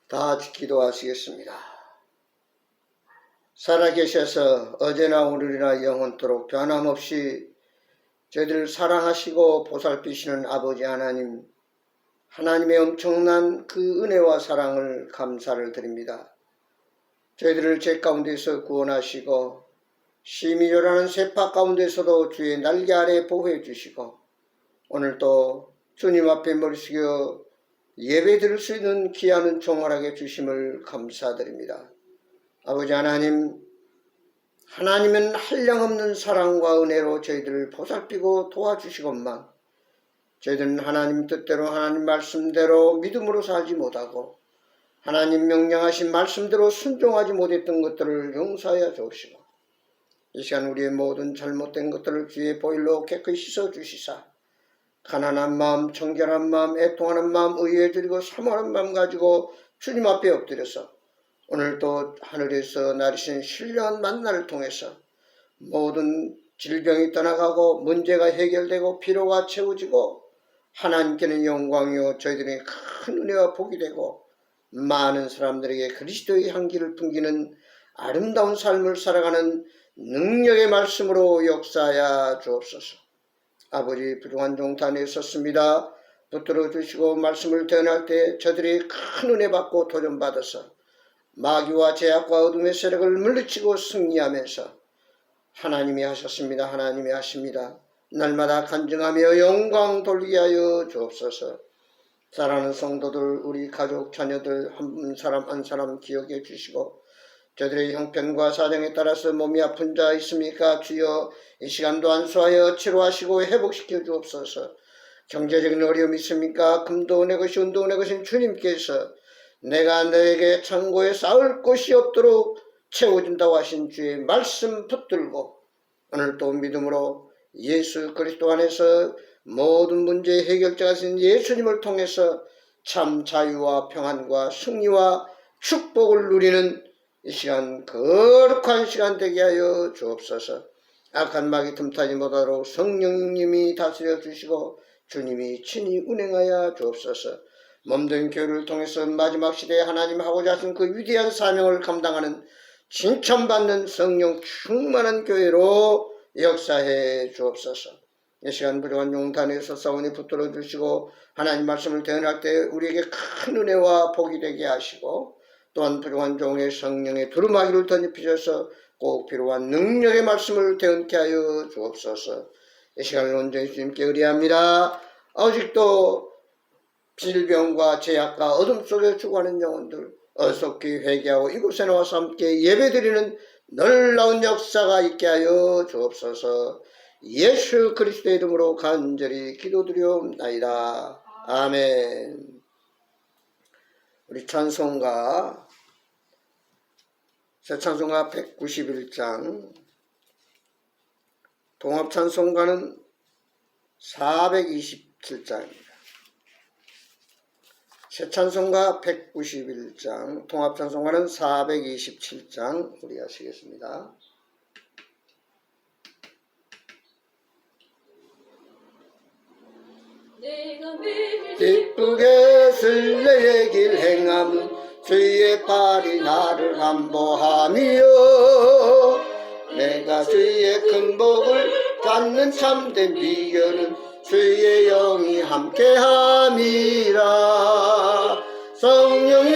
다 같이 기도하시겠습니다. 살아계셔서 어제나 오늘이나 영원토록 변함없이 저희들을 사랑하시고 보살피시는 아버지 하나님, 하나님의 엄청난 그 은혜와 사랑을 감사를 드립니다. 저희들을 죄 가운데서 구원하시고 심히 요란한 세파 가운데서도 주의 날개 아래 보호해 주시고 오늘도 주님 앞에 머리 숙여 예배 드릴 수 있는 귀한 종활하게 주심을 감사드립니다. 아버지 하나님, 하나님은 한량없는 사랑과 은혜로 저희들을 보살피고 도와주시건만 저희들은 하나님 뜻대로 하나님 말씀대로 믿음으로 살지 못하고 하나님 명령하신 말씀대로 순종하지 못했던 것들을 용서하여 주시고 이 시간 우리의 모든 잘못된 것들을 주의 보혈로 깨끗이 씻어주시사 가난한 마음, 청결한 마음, 애통하는 마음, 의에 드리고 사모하는 마음 가지고 주님 앞에 엎드려서 오늘도 하늘에서 내리신 신령한 만나를 통해서 모든 질병이 떠나가고 문제가 해결되고 피로가 채워지고 하나님께는 영광이요 저희들의 큰 은혜와 복이 되고 많은 사람들에게 그리스도의 향기를 풍기는 아름다운 삶을 살아가는 능력의 말씀으로 역사하여 주옵소서. 아버지, 부족한 종단에 섰습니다. 붙들어 주시고 말씀을 대언할 때 저들이 큰 은혜 받고 도전받아서 마귀와 죄악과 어둠의 세력을 물리치고 승리하면서 하나님이 하셨습니다. 하나님이 하십니다. 날마다 간증하며 영광 돌리게 하여 주옵소서. 사랑하는 성도들, 우리 가족, 자녀들 한 사람 한 사람 기억해 주시고 저들의 형편과 사정에 따라서 몸이 아픈 자 있습니까? 주여 이 시간도 안수하여 치료하시고 회복시켜 주옵소서. 경제적인 어려움이 있습니까? 금도 내 것이 은도 내 것인 주님께서 내가 너에게 창고에 쌓을 곳이 없도록 채워준다고 하신 주의 말씀 붙들고 오늘도 믿음으로 예수 그리스도 안에서 모든 문제의 해결자가 되신 예수님을 통해서 참 자유와 평안과 승리와 축복을 누리는 이 시간 거룩한 시간 되게 하여 주옵소서. 악한 마귀 틈타지 못하도록 성령님이 다스려 주시고 주님이 친히 운행하여 주옵소서. 몸된 교회를 통해서 마지막 시대에 하나님 하고자 하신 그 위대한 사명을 감당하는 칭찬받는 성령 충만한 교회로 역사해 주옵소서. 이 시간 부족한 용단에서 싸우니 붙들어 주시고 하나님 말씀을 대언할 때 우리에게 큰 은혜와 복이 되게 하시고 또한 부족한 종의 성령의 두루마기를 덧입히셔서 꼭 필요한 능력의 말씀을 대언케 하여 주옵소서. 이 시간을 온전히 주님께 의뢰합니다. 아직도 질병과 죄악과 어둠 속에 죽어가는 영혼들 어속히 회개하고 이곳에 나와서 함께 예배드리는 놀라운 역사가 있게 하여 주옵소서. 예수 그리스도의 이름으로 간절히 기도드리옵나이다. 아멘. 우리 찬송가 새 찬송가 191장 동합 찬송가는 427장입니다. 새 찬송가 191장 통합 찬송가는 427장 우리 하시겠습니다. 기쁘게 순례의 길 행함은 주의 팔이 나를 안보하며 내가 주의 큰 복을 받는 참된 비결은 주의 영이 함께함이라. 성령이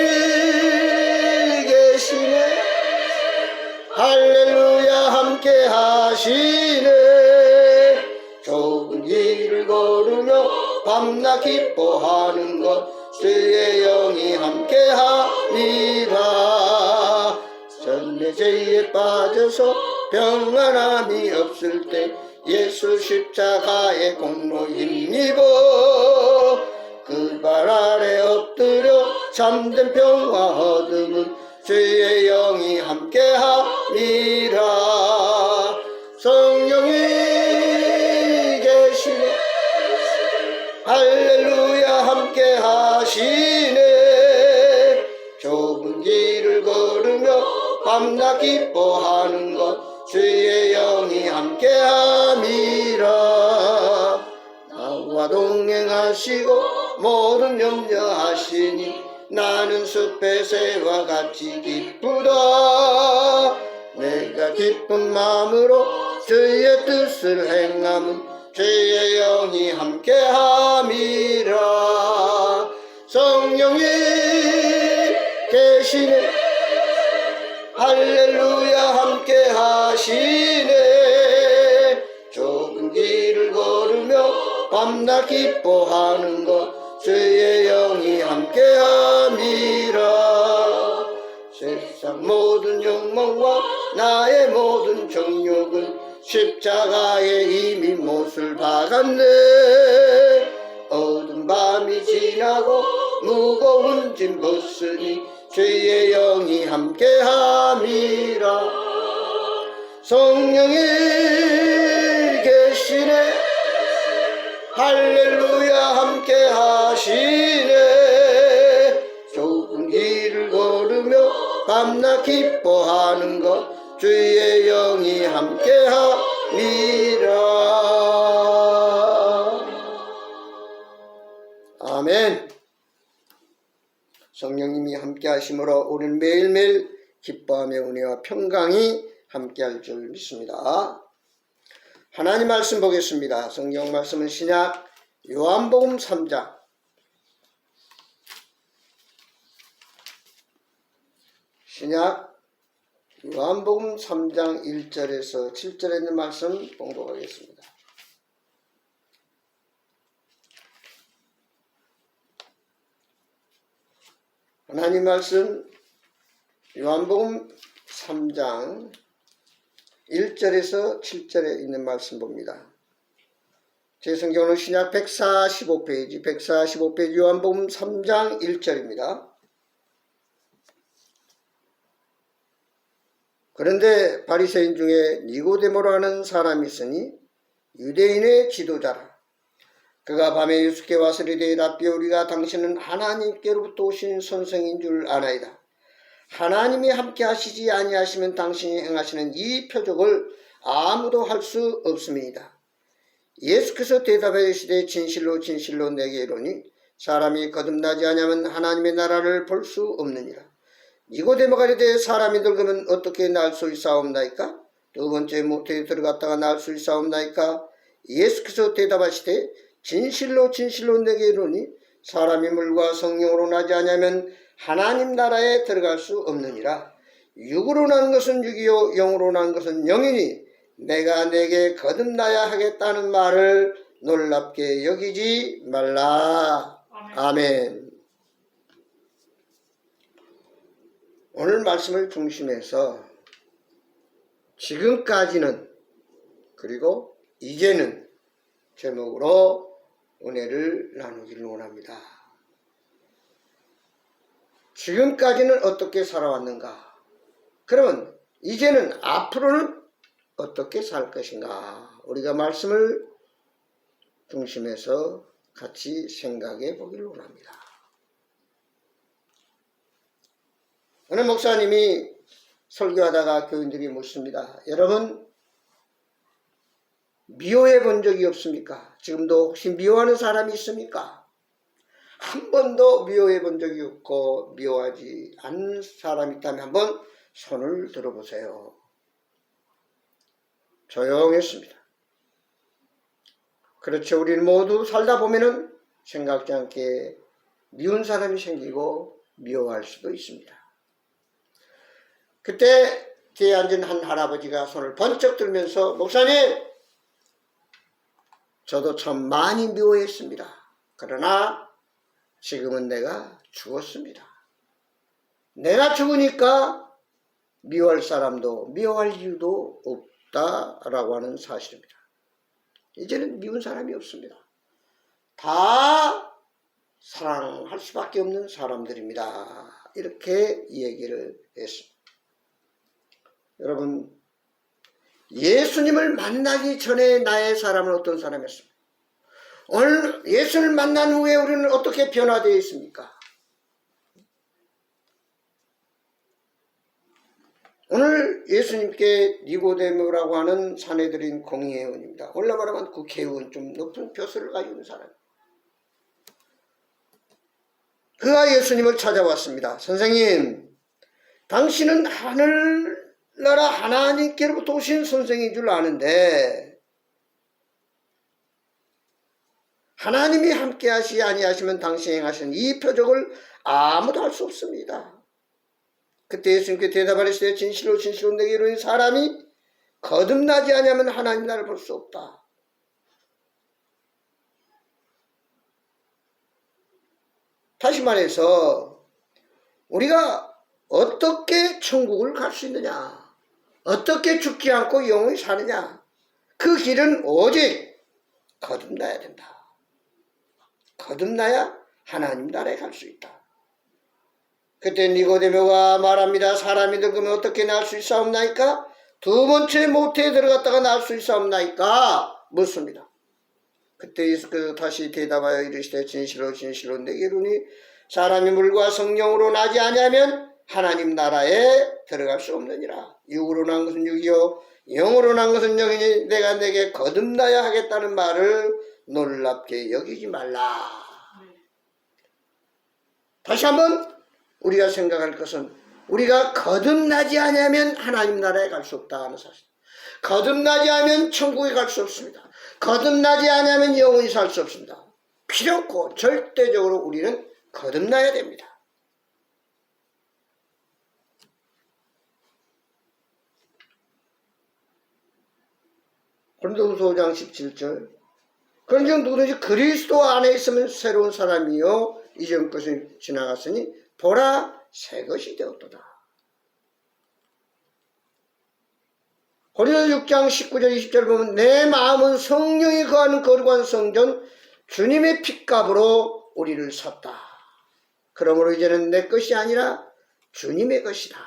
계시네 할렐루야 함께하시네. 좁은 길을 걸으며 밤낮 기뻐하는 것 주의 영이 함께하니라. 전내 죄에 빠져서 평안함이 없을 때 예수 십자가의 공로 힘입어 그 발 아래 엎드려 참된 평화 얻음은 주의 영이 함께하니라. 성령이 계시네 할렐루야 함께하시네. 좁은 길을 걸으며 밤낮 기뻐하는 것 주의 영이 함께함이라. 나와 동행하시고 모든 염려하시니 나는 숲의 새와 같이 기쁘다. 내가 기쁜 마음으로 주의 뜻을 행함은 주의 영이 함께함이라. 성령이 계시네. 할렐루야 함께 하시네. 좁은 길을 걸으며 밤낮 기뻐하는 것 주의 영이 함께 함이라. 세상 모든 욕망과 나의 모든 정욕은 십자가에 이미 못을 박았네. 어두운 밤이 지나고 무거운 짐 벗으니 주의 영이 함께함이라. 성령이 계시네. 할렐루야 함께하시네. 좁은 길을 걸으며 밤낮 기뻐하는 것 주의 영이 함께함이라. 아멘. 성령님이 함께 하심으로 우리는 매일매일 기뻐하며 은혜와 평강이 함께할 줄 믿습니다. 하나님 말씀 보겠습니다. 성경 말씀은 신약 요한복음 3장 신약 요한복음 3장 1절에서 7절에 있는 말씀 봉독하겠습니다. 하나님 말씀 요한복음 3장 1절에서 7절에 있는 말씀 봅니다. 제 성경은 신약 145페이지 요한복음 3장 1절입니다. 그런데 바리새인 중에 니고데모라 하는 사람이 있으니 유대인의 지도자라. 그가 밤에 예수께 와서 이르되 라삐여 우리가 당신은 하나님께로부터 오신 선생인 줄 아나이다. 하나님이 함께 하시지 아니하시면 당신이 행하시는 이 표적을 아무도 할 수 없음이니이다. 예수께서 대답하여 이르시되 진실로 진실로 내게 이르노니 사람이 거듭나지 아니하면 하나님의 나라를 볼 수 없느니라. 니고데모가 이르되 사람이 늙으면 어떻게 날 수 있사옵나이까? 두 번째 모태에 들어갔다가 날 수 있사옵나이까? 예수께서 대답하시되 진실로 진실로 내게 이르노니 사람이 물과 성령으로 나지 아니하면 하나님 나라에 들어갈 수 없느니라. 육으로 난 것은 육이요 영으로 난 것은 영이니 내가 내게 거듭나야 하겠다는 말을 놀랍게 여기지 말라. 아멘. 오늘 말씀을 중심해서 지금까지는 그리고 이제는 제목으로 은혜를 나누기를 원합니다. 지금까지는 어떻게 살아왔는가? 그러면 이제는 앞으로는 어떻게 살 것인가? 우리가 말씀을 중심해서 같이 생각해 보기를 원합니다. 어느 목사님이 설교하다가 교인들이 묻습니다. 여러분 미워해 본 적이 없습니까? 지금도 혹시 미워하는 사람이 있습니까? 한 번도 미워해 본 적이 없고 미워하지 않는 사람이 있다면 한번 손을 들어보세요. 조용했습니다. 그렇죠. 우리는 모두 살다 보면은 생각지 않게 미운 사람이 생기고 미워할 수도 있습니다. 그때 뒤에 앉은 한 할아버지가 손을 번쩍 들면서 목사님 저도 참 많이 미워했습니다. 그러나 지금은 내가 죽었습니다. 내가 죽으니까 미워할 사람도 미워할 이유도 없다라고 하는 사실입니다. 이제는 미운 사람이 없습니다. 다 사랑할 수밖에 없는 사람들입니다. 이렇게 얘기를 했습니다. 여러분 예수님을 만나기 전에 나의 사람은 어떤 사람이었습니까? 오늘 예수를 만난 후에 우리는 어떻게 변화되어 있습니까? 오늘 예수님께 니고데모라고 하는 사내들인 공의회원입니다. 원래 말하면 국회의원 좀 높은 벼슬을 가지고 있는 사람. 그가 예수님을 찾아왔습니다. 선생님, 당신은 하늘나라 하나님께로부터 오신 선생인 줄 아는데 하나님이 함께 하시지 아니하시면 당신이 행하신 이 표적을 아무도 할 수 없습니다. 그때 예수님께 대답하시되 진실로 진실로 내게 이르노니 사람이 거듭나지 아니하면 하나님 나라를 볼 수 없다. 다시 말해서 우리가 어떻게 천국을 갈 수 있느냐, 어떻게 죽지 않고 영원히 사느냐, 그 길은 오직 거듭나야 된다. 거듭나야 하나님 나라에 갈 수 있다. 그때 니고데모가 말합니다. 사람이 늙으면 어떻게 날 수 있사옵나이까? 두 번째 모태에 들어갔다가 날 수 있사옵나이까? 묻습니다. 그때 예수께서 다시 대답하여 이르시되 진실로 진실로 내게 이르노니 사람이 물과 성령으로 나지 아니하면 하나님 나라에 들어갈 수 없느니라. 육으로 난 것은 육이요 영으로 난 것은 영이니 내가 내게 거듭나야 하겠다는 말을 놀랍게 여기지 말라. 다시 한번 우리가 생각할 것은 우리가 거듭나지 않으면 하나님 나라에 갈 수 없다는 사실. 거듭나지 않으면 천국에 갈 수 없습니다. 거듭나지 않으면 영원히 살 수 없습니다. 필요없고 절대적으로 우리는 거듭나야 됩니다. 고린도후서 5장 17절 그런즉 누구든지 그리스도 안에 있으면 새로운 사람이요 이전 것은 지나갔으니 보라 새 것이 되었도다. 고린도서 6장 19절 20절 보면 내 마음은 성령이 거하는 거룩한 성전 주님의 핏값으로 우리를 샀다. 그러므로 이제는 내 것이 아니라 주님의 것이다.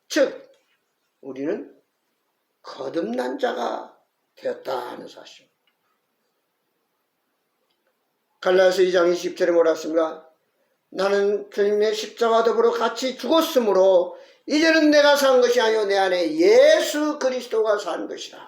즉 우리는 거듭난 자가 되었다 하는 사실. 갈라디아서 2장 20절에 뭐라 했습니까? 나는 주님의 십자가 더불어 같이 죽었으므로 이제는 내가 산 것이 아니오 내 안에 예수 그리스도가 산 것이다.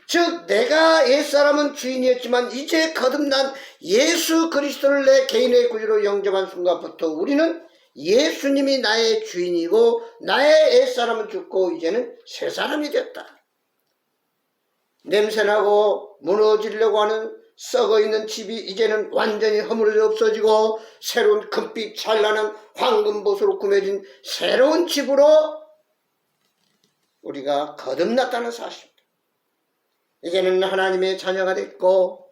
즉 내가 옛사람은 주인이었지만 이제 거듭난 예수 그리스도를 내 개인의 구주로 영접한 순간부터 우리는 예수님이 나의 주인이고 나의 옛사람은 죽고 이제는 새 사람이 됐다. 냄새나고 무너지려고 하는 썩어있는 집이 이제는 완전히 허물어져 없어지고 새로운 금빛 찬란한 황금보수로 꾸며진 새로운 집으로 우리가 거듭났다는 사실입니다. 이제는 하나님의 자녀가 됐고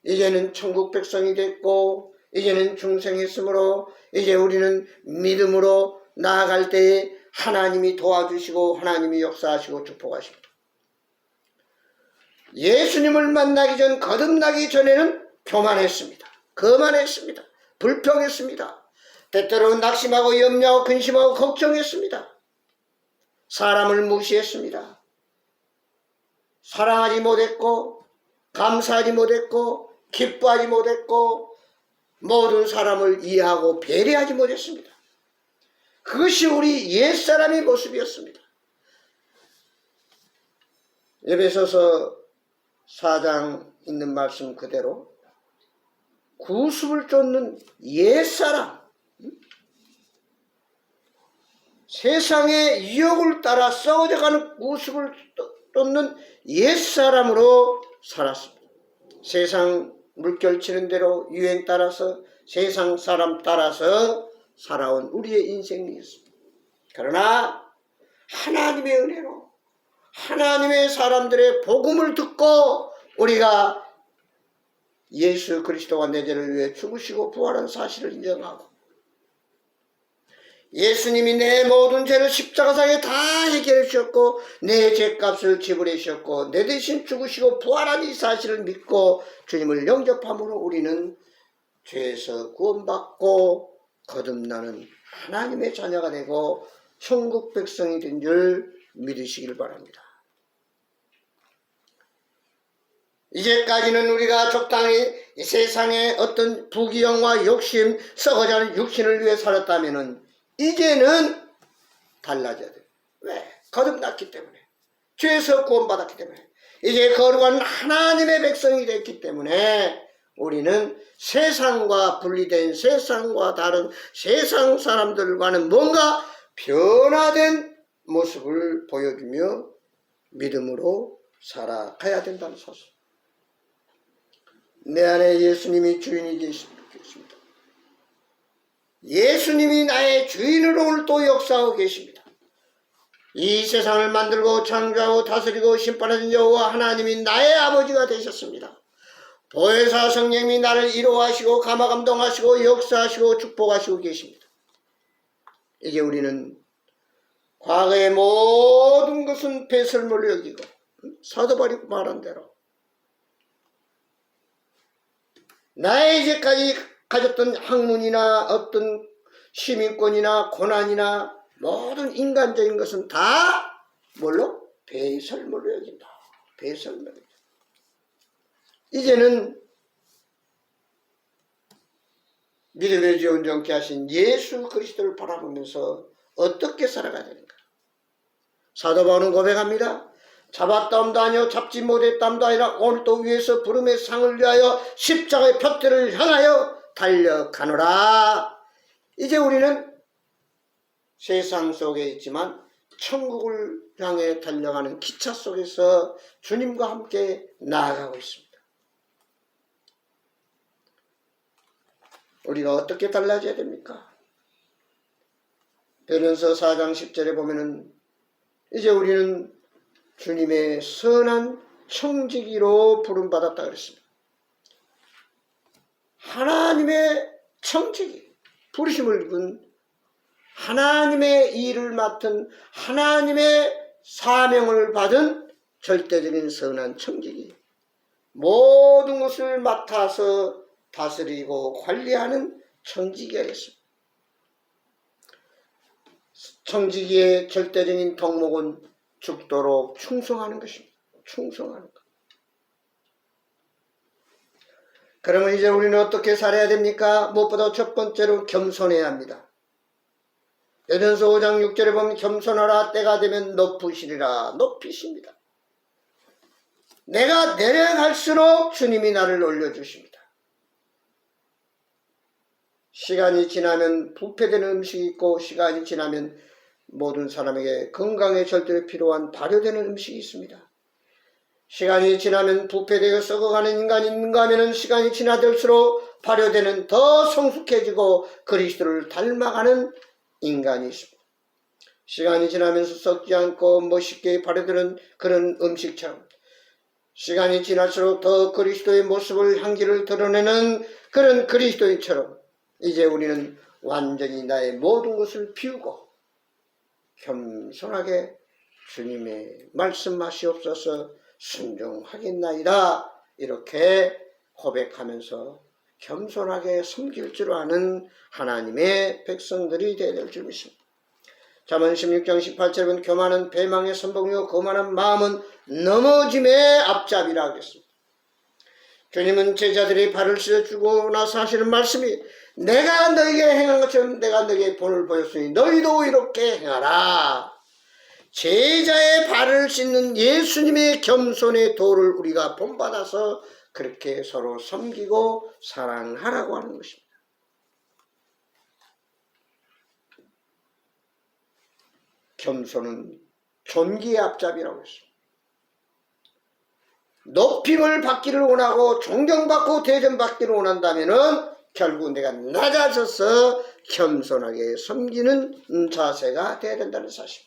이제는 천국 백성이 됐고 이제는 중생했으므로 이제 우리는 믿음으로 나아갈 때에 하나님이 도와주시고 하나님이 역사하시고 축복하십니다. 예수님을 만나기 전 거듭나기 전에는 교만했습니다. 거만했습니다. 불평했습니다. 때때로는 낙심하고 염려하고 근심하고 걱정했습니다. 사람을 무시했습니다. 사랑하지 못했고 감사하지 못했고 기뻐하지 못했고 모든 사람을 이해하고 배려하지 못했습니다. 그것이 우리 옛사람의 모습이었습니다. 에베소서 4장 있는 말씀 그대로 구습을 쫓는 옛사람, 세상의 유혹을 따라 썩어져가는 구습을 쫓는 옛사람으로 살았습니다. 세상 물결 치는 대로 유행 따라서 세상 사람 따라서 살아온 우리의 인생이었습니다. 그러나 하나님의 은혜로 하나님의 사람들의 복음을 듣고 우리가 예수 그리스도가 내 죄를 위해 죽으시고 부활한 사실을 인정하고 예수님이 내 모든 죄를 십자가상에 다 해결해 주셨고 내 죄값을 지불해 주셨고 내 대신 죽으시고 부활한 이 사실을 믿고 주님을 영접함으로 우리는 죄에서 구원받고 거듭나는 하나님의 자녀가 되고 천국 백성이 된 줄 믿으시길 바랍니다. 이제까지는 우리가 적당히 이 세상의 어떤 부귀영화 욕심 썩어가는 육신을 위해 살았다면 이제는 달라져야 돼요. 왜? 거듭났기 때문에 죄에서 구원받았기 때문에 이제 거룩한 하나님의 백성이 됐기 때문에 우리는 세상과 분리된 세상과 다른 세상 사람들과는 뭔가 변화된 모습을 보여주며 믿음으로 살아가야 된다는 사실. 내 안에 예수님이 주인이 계십니다. 예수님이 나의 주인으로 오늘 또 역사하고 계십니다. 이 세상을 만들고 창조하고 다스리고 심판하신 여호와 하나님이 나의 아버지가 되셨습니다. 보혜사 성령님이 나를 이루하시고 감화감동하시고 역사하시고 축복하시고 계십니다. 이제 우리는 과거의 모든 것은 배설물로 여기고 사도 바울이 말한 대로 나의 이제까지 가졌던 학문이나 어떤 시민권이나 고난이나 모든 인간적인 것은 다 뭘로? 배설물로 여긴다. 배설물. 이제는 믿음의 주 온전케 하신 예수 그리스도를 바라보면서 어떻게 살아가야 되는가? 사도 바울은 고백합니다. 잡았다함도 아니요 잡지 못했다함도 아니라 오늘 또 위에서 부름의 상을 위하여 십자가의 표대를 향하여 달려가노라. 이제 우리는 세상 속에 있지만 천국을 향해 달려가는 기차 속에서 주님과 함께 나아가고 있습니다. 우리가 어떻게 달라져야 됩니까? 베드로서 4장 10절에 보면은 이제 우리는 주님의 선한 청지기로 부름받았다 그랬습니다. 하나님의 청지기, 부르심을 입은 하나님의 일을 맡은 하나님의 사명을 받은 절대적인 선한 청지기, 모든 것을 맡아서 다스리고 관리하는 청지기가 있습니다. 청지기의 절대적인 덕목은 죽도록 충성하는 것입니다. 충성하는 것. 그러면 이제 우리는 어떻게 살아야 됩니까? 무엇보다 첫 번째로 겸손해야 합니다. 에베소서 5장 6절에 보면 겸손하라 때가 되면 높으시리라. 높이십니다. 내가 내려갈수록 주님이 나를 올려주십니다. 시간이 지나면 부패되는 음식이 있고 시간이 지나면 모든 사람에게 건강에 절대로 필요한 발효되는 음식이 있습니다. 시간이 지나면 부패되어 썩어가는 인간이 있는가 하면 시간이 지나들수록 발효되는 더 성숙해지고 그리스도를 닮아가는 인간이 있습니다. 시간이 지나면서 썩지 않고 멋있게 발효되는 그런 음식처럼 시간이 지날수록 더 그리스도의 모습을 향기를 드러내는 그런 그리스도인처럼 이제 우리는 완전히 나의 모든 것을 비우고 겸손하게 주님의 말씀하시옵소서 순종하겠나이다 이렇게 고백하면서 겸손하게 섬길 줄 아는 하나님의 백성들이 되어야 될 줄 믿습니다. 잠언 16장 18절은 교만은 배망의 선봉이요 거만한 마음은 넘어짐의 앞잡이라 하겠습니다. 주님은 제자들이 발을 씻어주고 나서 하시는 말씀이 내가 너에게 행한 것처럼 내가 너에게 본을 보였으니 너희도 이렇게 행하라. 제자의 발을 씻는 예수님의 겸손의 도를 우리가 본받아서 그렇게 서로 섬기고 사랑하라고 하는 것입니다. 겸손은 존귀의 앞잡이라고 했습니다. 높임을 받기를 원하고 존경받고 대접받기를 원한다면 결국 내가 낮아져서 겸손하게 섬기는 자세가 되어야 된다는 사실.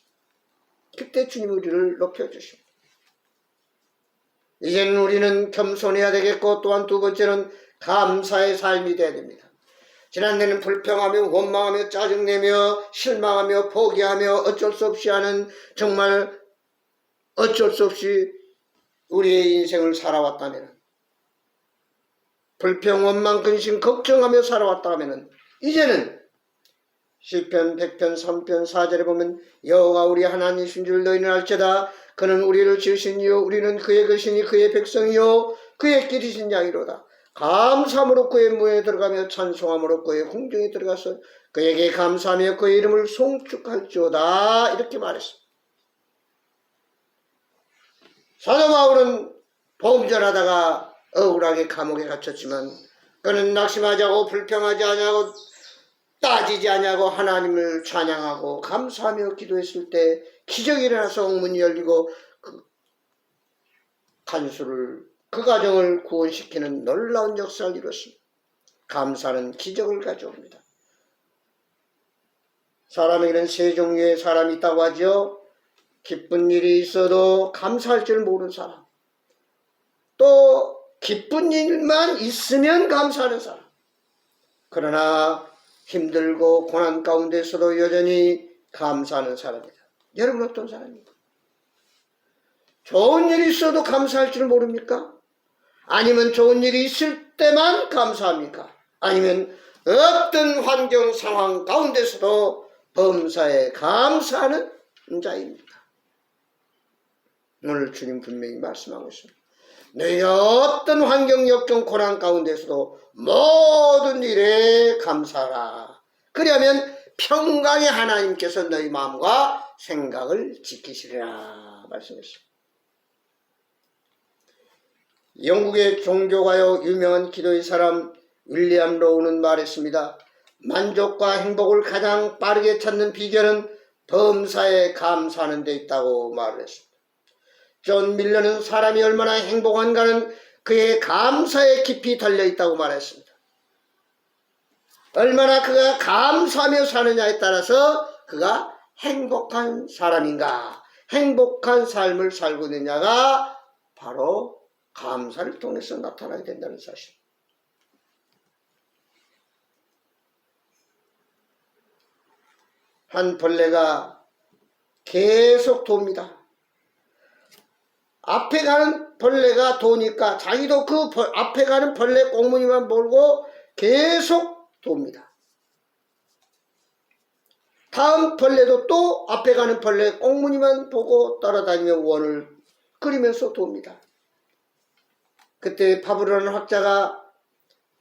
그때 주님 우리를 높여주십니다. 이제는 우리는 겸손해야 되겠고 또한 두 번째는 감사의 삶이 되어야 됩니다. 지난해는 불평하며 원망하며 짜증내며 실망하며 포기하며 어쩔 수 없이 하는 정말 어쩔 수 없이 우리의 인생을 살아왔다면 불평, 원망, 근심, 걱정하며 살아왔다면 이제는 시편 100편 3편 4절에 보면 여호와 우리 하나님이신 줄 너희는 알지다. 그는 우리를 지으신 이요 우리는 그의 것이니 그의 백성이요 그의 길이신 양이로다. 감사함으로 그의 무에 들어가며 찬송함으로 그의 궁정에 들어가서 그에게 감사하며 그의 이름을 송축할지어다. 이렇게 말했습니다. 사도 바울은 복음 전하다가 억울하게 감옥에 갇혔지만 그는 낙심하지 않고 불평하지 아니하고 따지지 아니하고 하나님을 찬양하고 감사하며 기도했을 때 기적이 일어나서 옥문이 열리고 그 가정을 구원시키는 놀라운 역사를 이뤘습니다. 감사는 기적을 가져옵니다. 사람에게는 세 종류의 사람이 있다고 하죠. 기쁜 일이 있어도 감사할 줄 모르는 사람, 또 기쁜 일만 있으면 감사하는 사람, 그러나 힘들고 고난 가운데서도 여전히 감사하는 사람이다. 여러분 어떤 사람입니까? 좋은 일이 있어도 감사할 줄 모릅니까? 아니면 좋은 일이 있을 때만 감사합니까? 아니면 어떤 환경 상황 가운데서도 범사에 감사하는 자입니까? 오늘 주님 분명히 말씀하고 있습니다. 너희가 어떤 환경 역경 고난 가운데서도 모든 일에 감사하라. 그러면 평강의 하나님께서 너희 마음과 생각을 지키시리라 말씀했습니다. 영국의 종교가요 유명한 기도의 사람 윌리엄 로우는 말했습니다. 만족과 행복을 가장 빠르게 찾는 비결은 범사에 감사하는 데 있다고 말을 했습니다. 존 밀러는 사람이 얼마나 행복한가는 그의 감사에 깊이 달려있다고 말했습니다. 얼마나 그가 감사하며 사느냐에 따라서 그가 행복한 사람인가, 행복한 삶을 살고 있느냐가 바로 감사를 통해서 나타나게 된다는 사실. 한 벌레가 계속 돕니다. 앞에 가는 벌레가 도니까 자기도 그 앞에 가는 벌레 꽁무니만 몰고 계속 돕니다. 다음 벌레도 또 앞에 가는 벌레 꽁무니만 보고 따라다니며 원을 그리면서 돕니다. 그때 파브르라는 학자가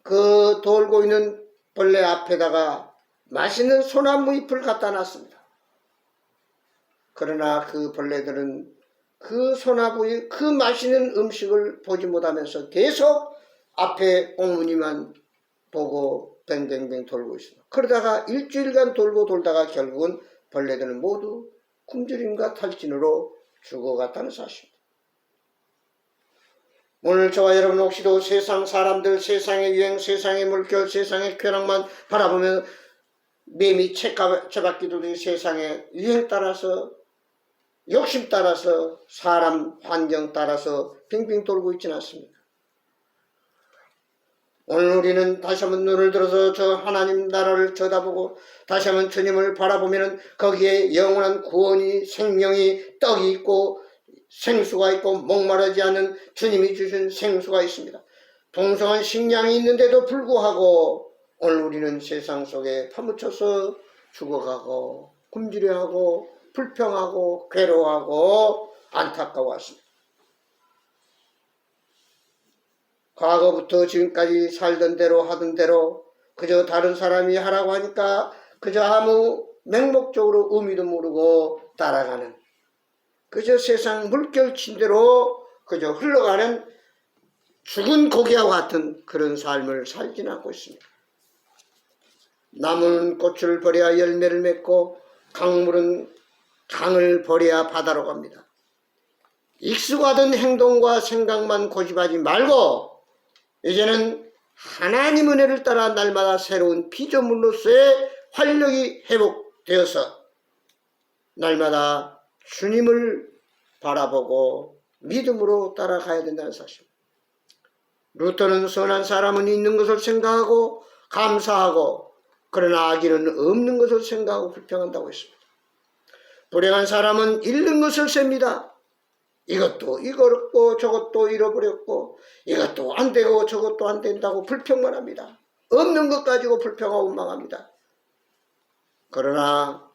그 돌고 있는 벌레 앞에다가 맛있는 소나무 잎을 갖다 놨습니다. 그러나 그 벌레들은 그 소나무의 그 맛있는 음식을 보지 못하면서 계속 앞에 꽁무니만 보고 뱅뱅뱅 돌고 있습니다. 그러다가 일주일간 돌고 돌다가 결국은 벌레들은 모두 굶주림과 탈진으로 죽어갔다는 사실입니다. 오늘 저와 여러분 혹시도 세상 사람들, 세상의 유행, 세상의 물결, 세상의 쾌락만 바라보면 매미 채받기도 세상의 유행 따라서 욕심 따라서 사람 환경 따라서 빙빙 돌고 있지는 않습니다. 오늘 우리는 다시 한번 눈을 들어서 저 하나님 나라를 쳐다보고 다시 한번 주님을 바라보면 거기에 영원한 구원이 생명이 떡이 있고 생수가 있고 목마르지 않은 주님이 주신 생수가 있습니다. 풍성한 식량이 있는데도 불구하고 오늘 우리는 세상 속에 파묻혀서 죽어가고 굶주려하고 불평하고 괴로워하고 안타까워하십니다. 과거부터 지금까지 살던 대로 하던 대로 그저 다른 사람이 하라고 하니까 그저 아무 맹목적으로 의미도 모르고 따라가는 그저 세상 물결친대로 그저 흘러가는 죽은 고기와 같은 그런 삶을 살진 않고 있습니다. 나무는 꽃을 버려야 열매를 맺고 강물은 강을 버려야 바다로 갑니다. 익숙하던 행동과 생각만 고집하지 말고 이제는 하나님 은혜를 따라 날마다 새로운 피조물로서의 활력이 회복되어서 날마다 주님을 바라보고 믿음으로 따라가야 된다는 사실. 루터는 선한 사람은 있는 것을 생각하고 감사하고 그러나 악인은 없는 것을 생각하고 불평한다고 했습니다. 불행한 사람은 잃는 것을 셉니다. 이것도 잃었고 저것도 잃어버렸고 이것도 안 되고 저것도 안 된다고 불평만 합니다. 없는 것 가지고 불평하고 원망합니다. 그러나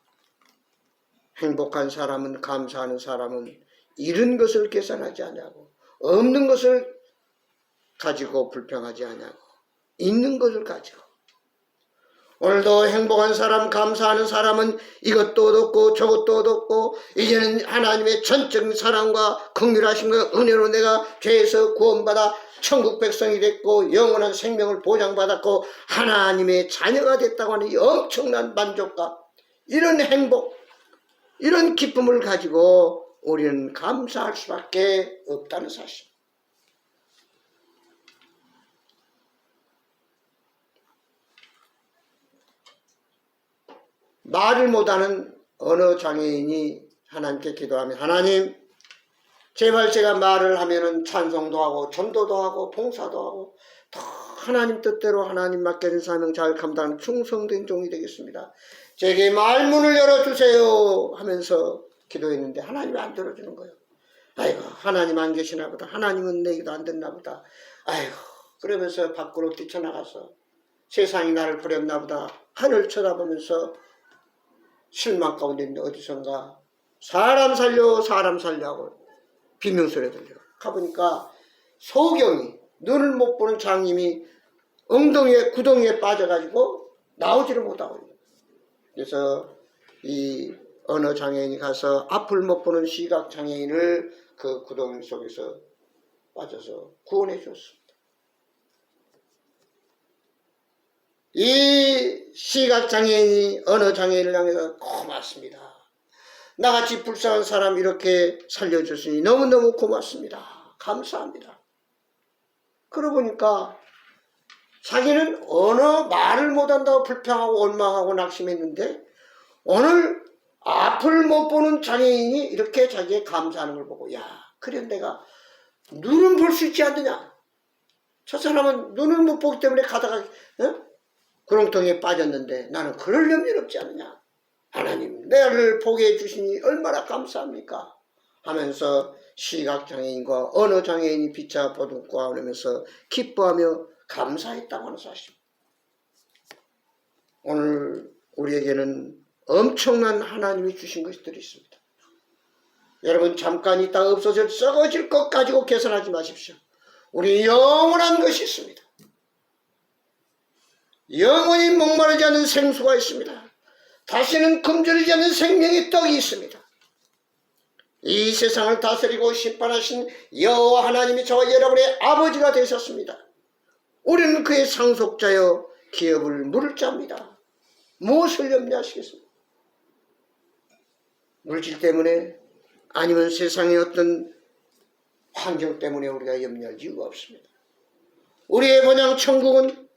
행복한 사람은, 감사하는 사람은 잃은 것을 계산하지 아니하고 없는 것을 가지고 불평하지 아니하고 있는 것을 가지고 오늘도 행복한 사람, 감사하는 사람은 이것도 얻었고 저것도 얻었고 이제는 하나님의 전적인 사랑과 긍휼하심과 은혜로 내가 죄에서 구원받아 천국 백성이 됐고 영원한 생명을 보장받았고 하나님의 자녀가 됐다고 하는 이 엄청난 만족감, 이런 행복, 이런 기쁨을 가지고 우리는 감사할 수밖에 없다는 사실. 말을 못하는 언어 장애인이 하나님께 기도하면, 하나님 제발 제가 말을 하면은 찬송도 하고 전도도 하고 봉사도 하고 더 하나님 뜻대로 하나님 맡겨진 사명 잘 감당하는 충성된 종이 되겠습니다. 제게 말문을 열어주세요 하면서 기도했는데 하나님이 안 들어주는 거예요. 아이고, 하나님 안 계시나 보다. 하나님은 내 기도 안 듣나 보다. 아이고, 그러면서 밖으로 뛰쳐나가서 세상이 나를 버렸나 보다. 하늘 쳐다보면서 실망 가운데 있는데 어디선가 사람 살려 하고 비명소리 들려. 가보니까 소경이, 눈을 못 보는 장님이 엉덩이에 구덩이에 빠져가지고 나오지를 못하고 있는. 그래서 이 언어 장애인이 가서 앞을 못 보는 시각 장애인을 그 구덩이 속에서 빠져서 구원해 줬습니다. 이 시각 장애인이 언어 장애인을 향해서 고맙습니다. 나같이 불쌍한 사람 이렇게 살려줬으니 너무너무 고맙습니다. 감사합니다. 그러고 보니까 자기는 언어 말을 못한다고 불평하고 원망하고 낙심했는데 오늘 앞을 못 보는 장애인이 이렇게 자기의 감사하는 걸 보고, 야, 그래 내가 눈은 볼 수 있지 않느냐. 저 사람은 눈을 못 보기 때문에 가다가 구렁텅이에 빠졌는데 나는 그럴 염려는 없지 않느냐. 하나님 나를 보게 해주시니 얼마나 감사합니까 하면서 시각장애인과 언어장애인이 피차 보듬고 하면서 기뻐하며 감사했다고 하는 사실. 오늘 우리에게는 엄청난 하나님이 주신 것들이 있습니다. 여러분 잠깐 있다가 없어질 썩어질 것 가지고 계산하지 마십시오. 우리 영원한 것이 있습니다. 영원히 목마르지 않는 생수가 있습니다. 다시는 굶주리지 않는 생명의 떡이 있습니다. 이 세상을 다스리고 심판하신 여호와 하나님이 저와 여러분의 아버지가 되셨습니다. 우리는 그의 상속자여 기업을 물을 자입니다. 무엇을 염려하시겠습니까? 물질 때문에 아니면 세상의 어떤 환경 때문에 우리가 염려할 이유가 없습니다. 우리의 본향 천국은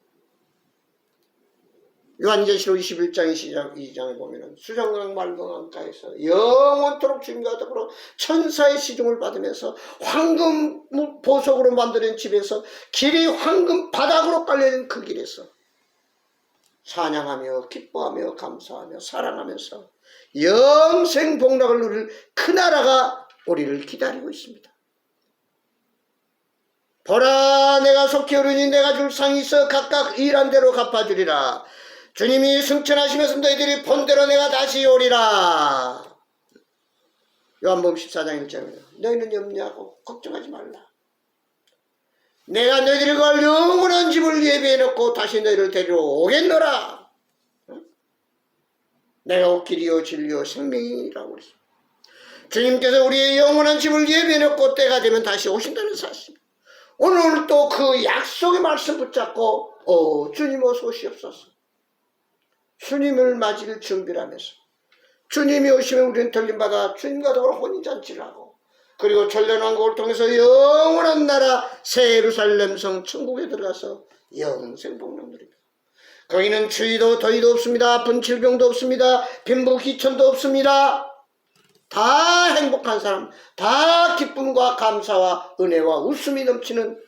요한계시록 21장 22장에 보면 수정강 말강가에서 영원토록 주님과 더불어 천사의 시중을 받으면서 황금 보석으로 만드는 집에서 길이 황금 바닥으로 깔려있는 그 길에서 찬양하며 기뻐하며 감사하며 사랑하면서 영생 복락을 누릴 그 나라가 우리를 기다리고 있습니다. 보라, 내가 속히 오르니 내가 줄 상이 있어 각각 일한 대로 갚아주리라. 주님이 승천하시면서 너희들이 본대로 내가 다시 오리라. 요한복음 14장 1절입니다. 너희는 염려하고 걱정하지 말라. 내가 너희들이 갈 영원한 집을 예비해놓고 다시 너희를 데리러 오겠노라. 내가 길이요 진리요 생명이라고 그랬습니다. 주님께서 우리의 영원한 집을 예비해놓고 때가 되면 다시 오신다는 사실. 오늘 또 그 약속의 말씀 붙잡고 주님 어서 오시옵소서. 주님을 맞이를 준비를 하면서 주님이 오시면 우리는 들림받아 주님과 더불어 혼인잔치를 하고 그리고 전련왕국을 통해서 영원한 나라 새 예루살렘 성 천국에 들어가서 영생 복락 누립니다. 거기는 추위도 더위도 없습니다. 아픈 질병도 없습니다. 빈부 기천도 없습니다. 다 행복한 사람, 다 기쁨과 감사와 은혜와 웃음이 넘치는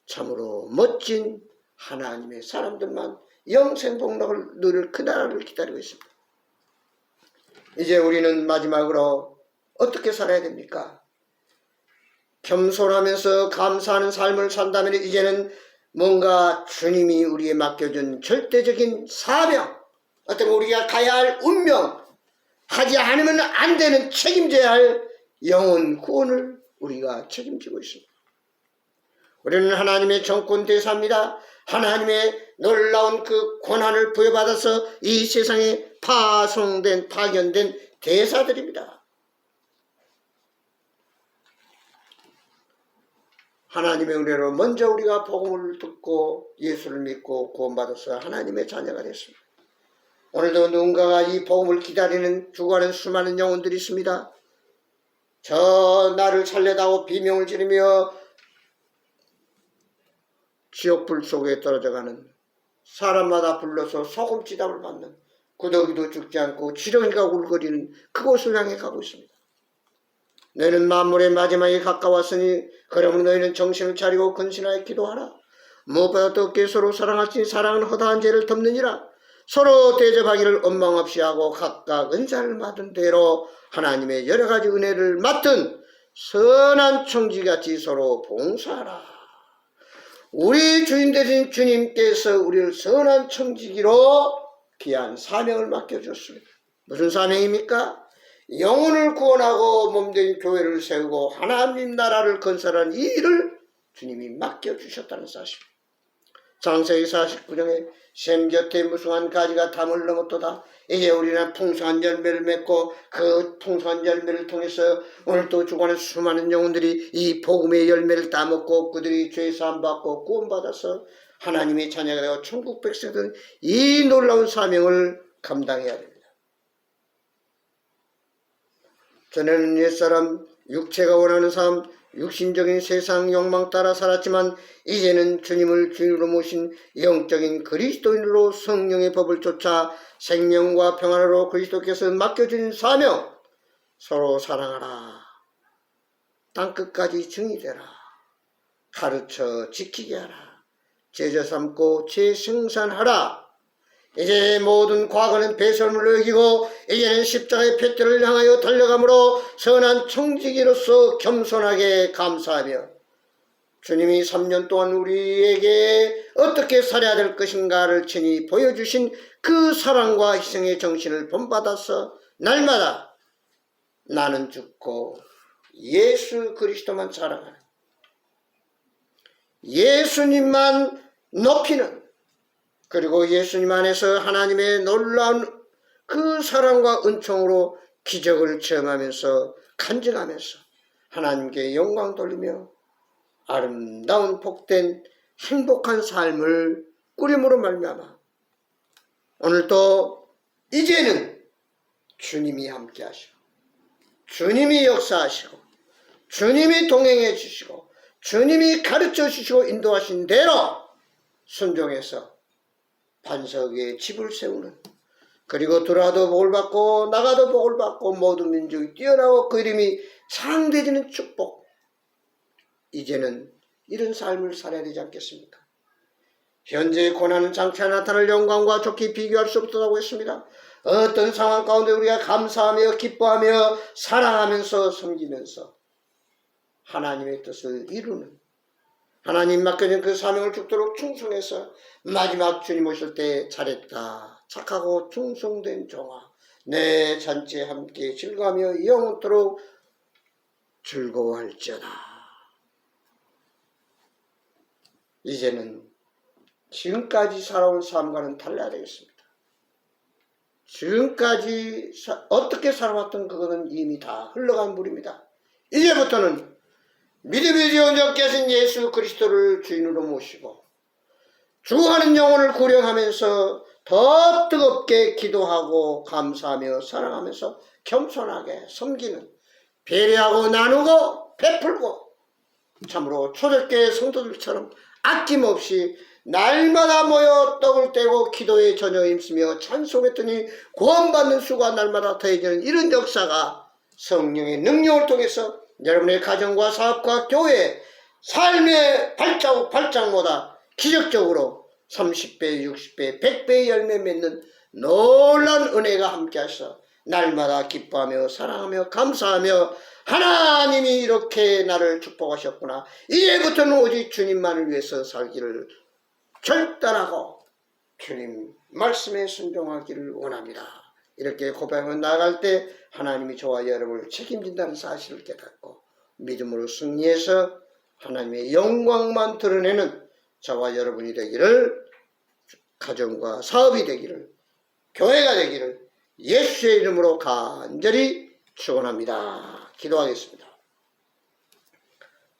참으로 멋진 하나님의 사람들만 영생 복락을 누릴 그 나라를 기다리고 있습니다. 이제 우리는 마지막으로 어떻게 살아야 됩니까? 겸손하면서 감사하는 삶을 산다면 이제는 뭔가 주님이 우리에게 맡겨준 절대적인 사명, 어떤 우리가 가야 할 운명, 하지 않으면 안 되는 책임져야 할 영혼 구원을 우리가 책임지고 있습니다. 우리는 하나님의 정권 대사입니다. 하나님의 놀라운 그 권한을 부여받아서 이 세상에 파견된 대사들입니다. 하나님의 은혜로 먼저 우리가 복음을 듣고 예수를 믿고 구원받아서 하나님의 자녀가 됐습니다. 오늘도 누군가가 이 복음을 기다리는 죽어가는 수많은 영혼들이 있습니다. 저 나를 살려다오 비명을 지르며 지옥불 속에 떨어져가는, 사람마다 불러서 소금지답을 받는, 구더기도 죽지 않고 지렁이가 울거리는 그곳을 향해 가고 있습니다. 너희는 만물의 마지막에 가까웠으니 그러므로 너희는 정신을 차리고 근신하여 기도하라. 무엇보다 더 서로 사랑할지니 사랑은 허다한 죄를 덮느니라. 서로 대접하기를 원망 없이 하고 각각 은사를 맡은 대로 하나님의 여러 가지 은혜를 맡은 선한 청지같이 서로 봉사하라. 우리 주인 되신 주님께서 우리를 선한 청지기로 귀한 사명을 맡겨줬습니다. 무슨 사명입니까? 영혼을 구원하고 몸된 교회를 세우고 하나님 나라를 건설하는 이 일을 주님이 맡겨주셨다는 사실. 창세기 49장에 셈 곁에 무성한 가지가 담을 넘었도다. 이제 우리는 풍성한 열매를 맺고 그 풍성한 열매를 통해서 오늘 또 주관의 수많은 영혼들이 이 복음의 열매를 따먹고 그들이 죄사함 받고 구원받아서 하나님의 자녀가 되어 천국 백성들은 이 놀라운 사명을 감당해야 됩니다. 전에는 옛사람, 육체가 원하는 삶, 육신적인 세상 욕망 따라 살았지만 이제는 주님을 주인으로 모신 영적인 그리스도인으로 성령의 법을 쫓아 생명과 평안으로 그리스도께서 맡겨준 사명, 서로 사랑하라. 땅끝까지 증이되라. 가르쳐 지키게 하라. 제자 삼고 재생산하라. 이제 모든 과거는 배설물로 여기고 이제는 십자가의 표대를 향하여 달려가므로 선한 청지기로서 겸손하게 감사하며 주님이 3년 동안 우리에게 어떻게 살아야 될 것인가를 친히 보여주신 그 사랑과 희생의 정신을 본받아서 날마다 나는 죽고 예수 그리스도만 사랑하는, 예수님만 높이는, 그리고 예수님 안에서 하나님의 놀라운 그 사랑과 은총으로 기적을 체험하면서 간증하면서 하나님께 영광 돌리며 아름다운 복된 행복한 삶을 꾸림으로 말미암아 오늘도 이제는 주님이 함께 하시고 주님이 역사하시고 주님이 동행해 주시고 주님이 가르쳐 주시고 인도하신 대로 순종해서 반석 위에 집을 세우는, 그리고 들어와도 복을 받고 나가도 복을 받고 모든 민족이 뛰어나고 그 이름이 상대되는 축복, 이제는 이런 삶을 살아야 되지 않겠습니까? 현재의 고난은 장차 나타날 영광과 좋게 비교할 수 없다고 했습니다. 어떤 상황 가운데 우리가 감사하며 기뻐하며 사랑하면서 섬기면서 하나님의 뜻을 이루는, 하나님 맡겨진 그 사명을 죽도록 충성해서 마지막 주님 오실 때 잘했다 착하고 충성된 종아 내 잔치에 함께 즐거워하며 영원토록 즐거워할지어다. 이제는 지금까지 살아온 삶과는 달라야 되겠습니다. 지금까지 어떻게 살아왔던 그거는 이미 다 흘러간 물입니다. 이제부터는 믿음의 지원자 계신 예수 그리스도를 주인으로 모시고 주하는 영혼을 구령하면서 더 뜨겁게 기도하고 감사하며 사랑하면서 겸손하게 섬기는, 배려하고 나누고 베풀고 참으로 초대교회 성도들처럼 아낌없이 날마다 모여 떡을 떼고 기도에 전혀 힘쓰며 찬송했더니 구원받는 수가 날마다 더해지는 이런 역사가 성령의 능력을 통해서 여러분의 가정과 사업과 교회, 삶의 발자국마다 기적적으로 30배, 60배, 100배의 열매 맺는 놀라운 은혜가 함께하셔서 날마다 기뻐하며 사랑하며 감사하며 하나님이 이렇게 나를 축복하셨구나. 이제부터는 오직 주님만을 위해서 살기를 결단하고 주님 말씀에 순종하기를 원합니다. 이렇게 고백하며 나아갈 때 하나님이 저와 여러분을 책임진다는 사실을 깨닫고 믿음으로 승리해서 하나님의 영광만 드러내는 저와 여러분이 되기를 가정과 사업이 되기를, 교회가 되기를 예수의 이름으로 간절히 축원합니다. 기도하겠습니다.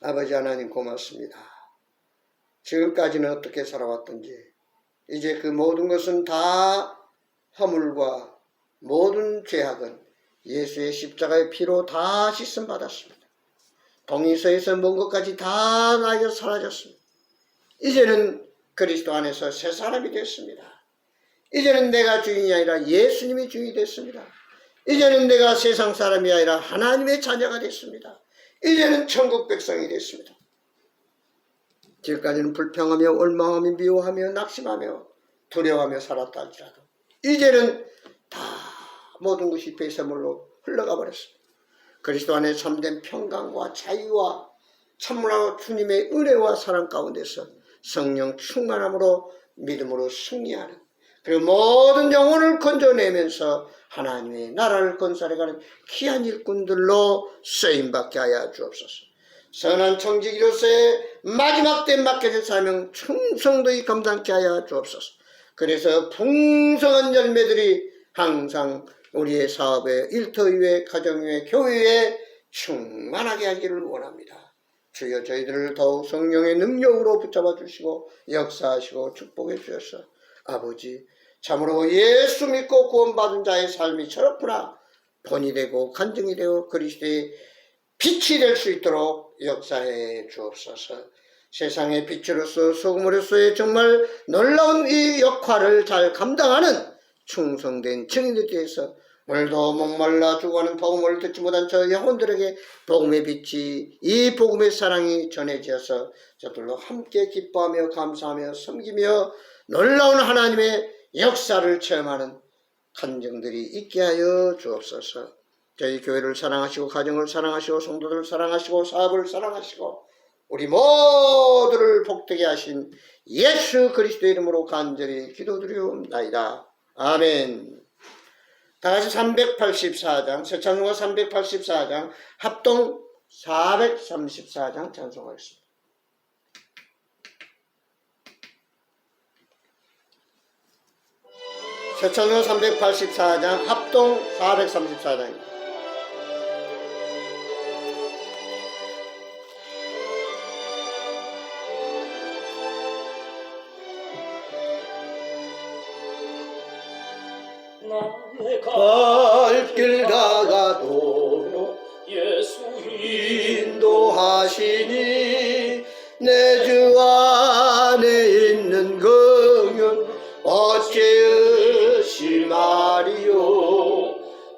아버지 하나님 고맙습니다. 지금까지는 어떻게 살아왔던지 이제 그 모든 것은 다 허물과 모든 죄악은 예수의 십자가의 피로 다 씻음 받았습니다. 동의서에서 먼 것까지 다 나에게 사라졌습니다. 이제는 그리스도 안에서 새 사람이 됐습니다. 이제는 내가 주인이 아니라 예수님이 주인이 됐습니다. 이제는 내가 세상 사람이 아니라 하나님의 자녀가 됐습니다. 이제는 천국 백성이 됐습니다. 지금까지는 불평하며 원망하며 미워하며 낙심하며 두려워하며 살았다 할지라도 이제는 다 모든 것이 배설물로 흘러가 버렸습니다. 그리스도 안에 참된 평강과 자유와 참물하고 주님의 은혜와 사랑 가운데서 성령 충만함으로 믿음으로 승리하는, 그리고 모든 영혼을 건져내면서 하나님의 나라를 건설해가는 귀한 일꾼들로 쓰임받게 하여 주옵소서. 선한 청지기로서의 마지막 때 맡겨진 사명 충성도히 감당케 하여 주옵소서. 그래서 풍성한 열매들이 항상 우리의 사업에, 일터위에, 가정위에, 교회에 충만하게 하기를 원합니다. 주여 저희들을 더욱 성령의 능력으로 붙잡아 주시고 역사하시고 축복해 주셔서 아버지 참으로 예수 믿고 구원받은 자의 삶이 저렇구나 본이 되고 간증이 되고 그리스도의 빛이 될 수 있도록 역사해 주옵소서. 세상의 빛으로서 소금으로서의 정말 놀라운 이 역할을 잘 감당하는 충성된 증인들에 대해서 오늘도 목말라 죽어가는 복음을 듣지 못한 저 영혼들에게 복음의 빛이, 이 복음의 사랑이 전해져서 저들로 함께 기뻐하며 감사하며 섬기며 놀라운 하나님의 역사를 체험하는 간증들이 있게 하여 주옵소서. 저희 교회를 사랑하시고 가정을 사랑하시고 성도들을 사랑하시고 사업을 사랑하시고 우리 모두를 복되게 하신 예수 그리스도의 이름으로 간절히 기도드리옵나이다. 아멘. 다같이 384장, 새찬송가 384장, 합동 434장 찬송하겠습니다. 새찬송가 384장, 합동 434장입니다. 갈 길 다가도록 예수 인도하시니 내 주 안에 있는 긍휼 어찌 의심하리요.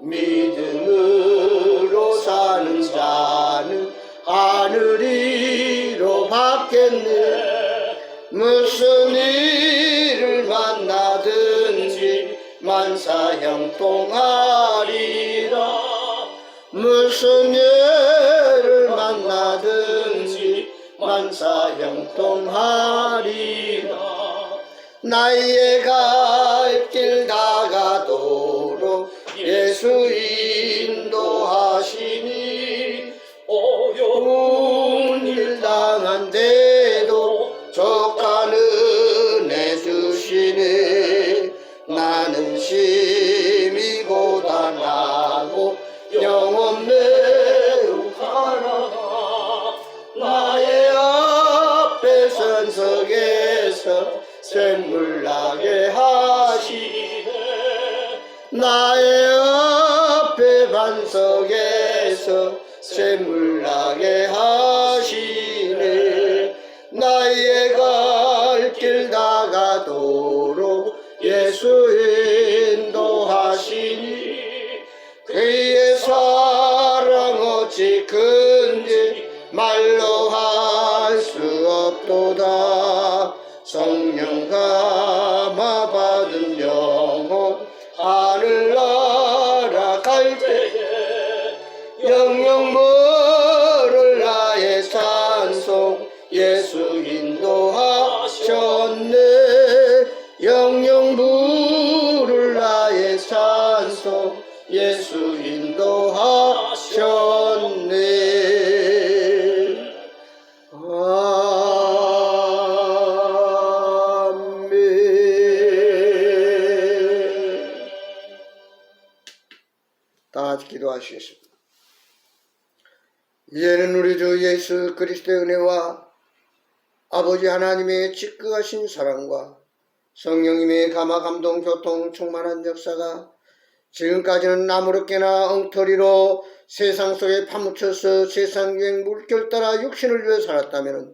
믿음으로 사는 자는 하늘이로 받겠네. 무슨 일을 만나든지 만사 형통하리라. 무슨 일을 만나든지 만사 형통하리라. 나의 갈 길 다가도록 예수 인도하시니 어려운 일 당한데도 족한 은혜 주시네. 나는 심히 고단하고 영혼 매우 가난하. 나의 앞에 선석에서 샘물 나게 하시네. 나의 앞에 반석에서 샘물 나게 하시네. 나의 갈 길 다가도록 예수 인도하시니 그의 사랑 어찌 큰지 말로 할 수 없도다. 성령 감화 받은 영혼 하늘나라 갈 때에 영영 모를 나의 찬송 예수 인도하셨네. 영영 부를 나의 찬송 예수 인도하셨네. 아멘. 다 같이 기도하시겠습니다. 이제는 우리 주 예수 그리스도의 은혜와 아버지 하나님의 지극하신 사랑과 성령님의 감화 감동 교통 충만한 역사가 지금까지는 아무렇게나 엉터리로 세상 속에 파묻혀서 세상 유행 물결 따라 육신을 위해 살았다면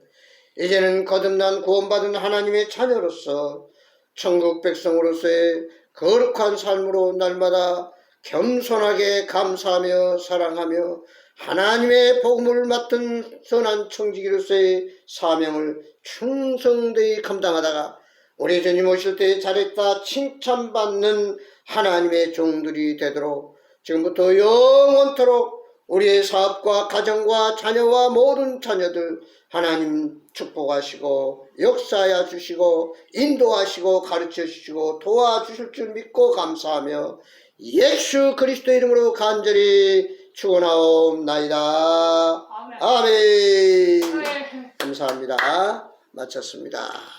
이제는 거듭난 구원받은 하나님의 자녀로서 천국 백성으로서의 거룩한 삶으로 날마다 겸손하게 감사하며 사랑하며 하나님의 복음을 맡은 선한 청지기로서의 사명을 충성되이 감당하다가 우리 주님 오실 때 잘했다 칭찬받는 하나님의 종들이 되도록 지금부터 영원토록 우리의 사업과 가정과 자녀와 모든 자녀들 하나님 축복하시고 역사하여 주시고 인도하시고 가르쳐 주시고 도와주실 줄 믿고 감사하며 예수 그리스도 이름으로 간절히 축원하옵나이다. 아멘. 감사합니다. 마쳤습니다.